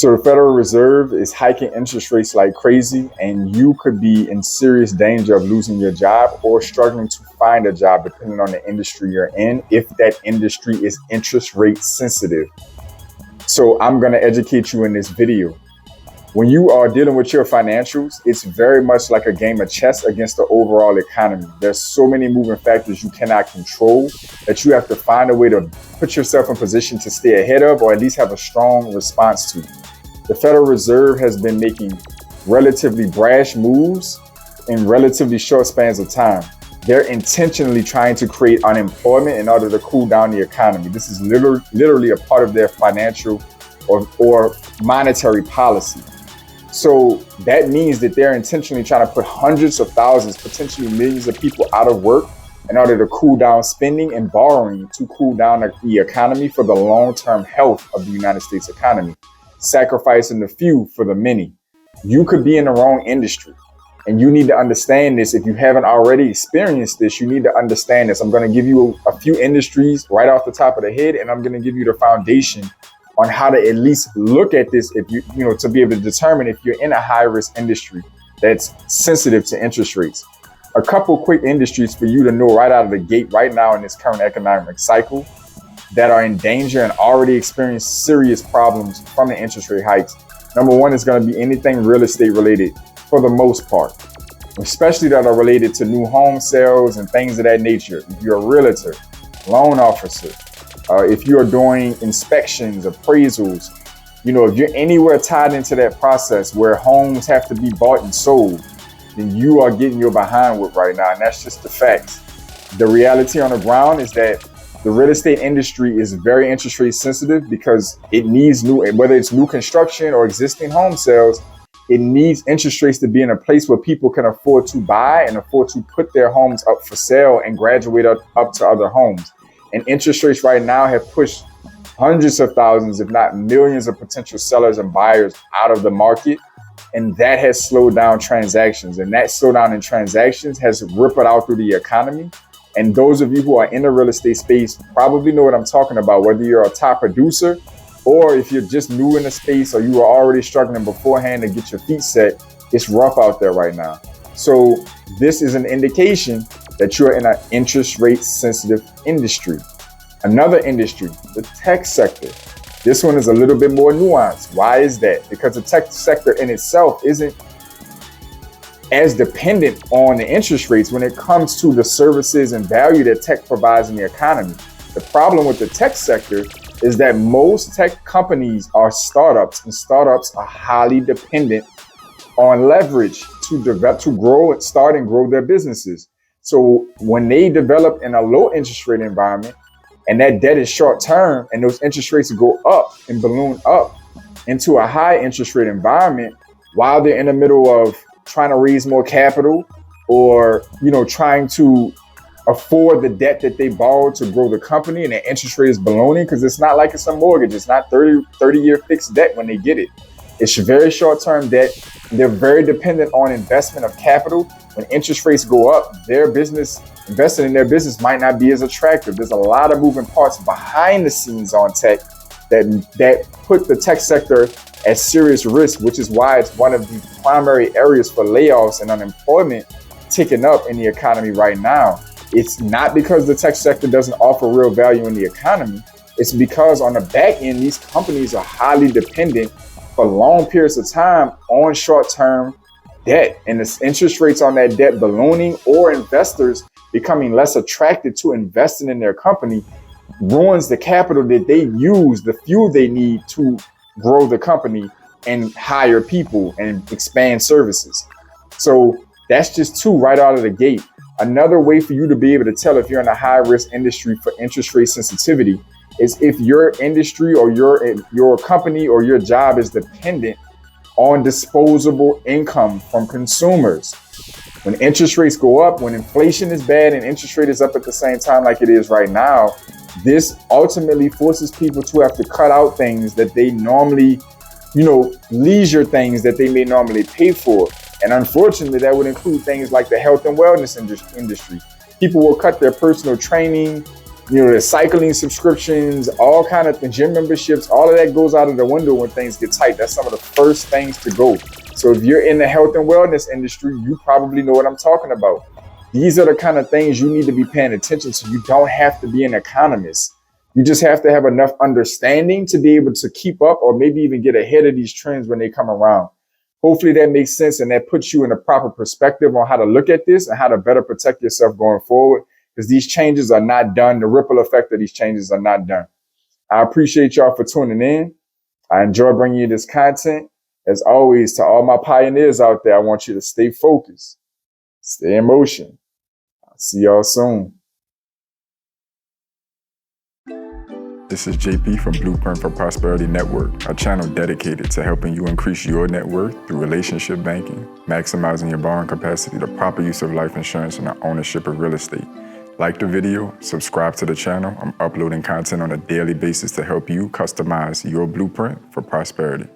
So the Federal Reserve is hiking interest rates like crazy, and you could be in serious danger of losing your job or struggling to find a job depending on the industry you're in, if that industry is interest rate sensitive. So I'm going to educate you in this video. When you are dealing with your financials, it's very much like a game of chess against the overall economy. There's so many moving factors you cannot control that you have to find a way to put yourself in position to stay ahead of, or at least have a strong response to. The Federal Reserve has been making relatively brash moves in relatively short spans of time. They're intentionally trying to create unemployment in order to cool down the economy. This is literally a part of their financial or monetary policy. So that means that they're intentionally trying to put hundreds of thousands, potentially millions of people out of work in order to cool down spending and borrowing to cool down the economy for the long-term health of the United States economy, sacrificing the few for the many. You could be in the wrong industry, and you need to understand this. If you haven't already experienced this, you need to understand this. I'm going to give you a few industries right off the top of the head, and I'm going to give you the foundation on how to at least look at this, if you to be able to determine if you're in a high risk industry that's sensitive to interest rates. A couple quick industries for you to know right out of the gate right now in this current economic cycle that are in danger and already experience serious problems from the interest rate hikes. Number one is going to be anything real estate related for the most part, especially that are related to new home sales and things of that nature. If you're a realtor, loan officer, if you're doing inspections, appraisals, if you're anywhere tied into that process where homes have to be bought and sold, then you are getting your behind whipped right now. And that's just the facts. The reality on the ground is that the real estate industry is very interest rate sensitive because it needs whether it's new construction or existing home sales, it needs interest rates to be in a place where people can afford to buy and afford to put their homes up for sale and graduate up to other homes. And interest rates right now have pushed hundreds of thousands, if not millions of potential sellers and buyers out of the market. And that has slowed down transactions. And that slowdown in transactions has rippled out through the economy. And those of you who are in the real estate space probably know what I'm talking about, whether you're a top producer or if you're just new in the space or you were already struggling beforehand to get your feet set. It's rough out there right now. So this is an indication that you're in an interest rate sensitive industry. Another industry, the tech sector. This one is a little bit more nuanced. Why is that? Because the tech sector in itself isn't as dependent on the interest rates when it comes to the services and value that tech provides in the economy. The problem with the tech sector is that most tech companies are startups, and startups are highly dependent on leverage to start and grow their businesses. So when they develop in a low interest rate environment and that debt is short term and those interest rates go up and balloon up into a high interest rate environment while they're in the middle of trying to raise more capital or, trying to afford the debt that they borrowed to grow the company, and the interest rate is ballooning because it's not like it's a mortgage. It's not 30-year fixed debt when they get it. It's very short-term debt. They're very dependent on investment of capital. When interest rates go up, investing in their business might not be as attractive. There's a lot of moving parts behind the scenes on tech that put the tech sector at serious risk, which is why it's one of the primary areas for layoffs and unemployment ticking up in the economy right now. It's not because the tech sector doesn't offer real value in the economy. It's because on the back end, these companies are highly dependent for long periods of time on short-term debt, and the interest rates on that debt ballooning or investors becoming less attracted to investing in their company ruins the capital that they use, the fuel they need to grow the company and hire people and expand services. So that's just two right out of the gate. Another way for you to be able to tell if you're in a high risk industry for interest rate sensitivity is if your industry or your company or your job is dependent on disposable income from consumers. When interest rates go up, when inflation is bad and interest rate is up at the same time like it is right now, this ultimately forces people to have to cut out things that they normally, leisure things that they may normally pay for. And unfortunately, that would include things like the health and wellness industry. People will cut their personal training, The cycling subscriptions, all kind of gym memberships, all of that goes out of the window when things get tight. That's some of the first things to go. So if you're in the health and wellness industry, you probably know what I'm talking about. These are the kind of things you need to be paying attention to. You don't have to be an economist. You just have to have enough understanding to be able to keep up or maybe even get ahead of these trends when they come around. Hopefully that makes sense and that puts you in a proper perspective on how to look at this and how to better protect yourself going forward, because these changes are not done. The ripple effect of these changes are not done. I appreciate y'all for tuning in. I enjoy bringing you this content. As always, to all my pioneers out there, I want you to stay focused, stay in motion. I'll see y'all soon. This is JP from Blueprint for Prosperity Network, a channel dedicated to helping you increase your net worth through relationship banking, maximizing your borrowing capacity, the proper use of life insurance, and the ownership of real estate. Like the video, subscribe to the channel. I'm uploading content on a daily basis to help you customize your blueprint for prosperity.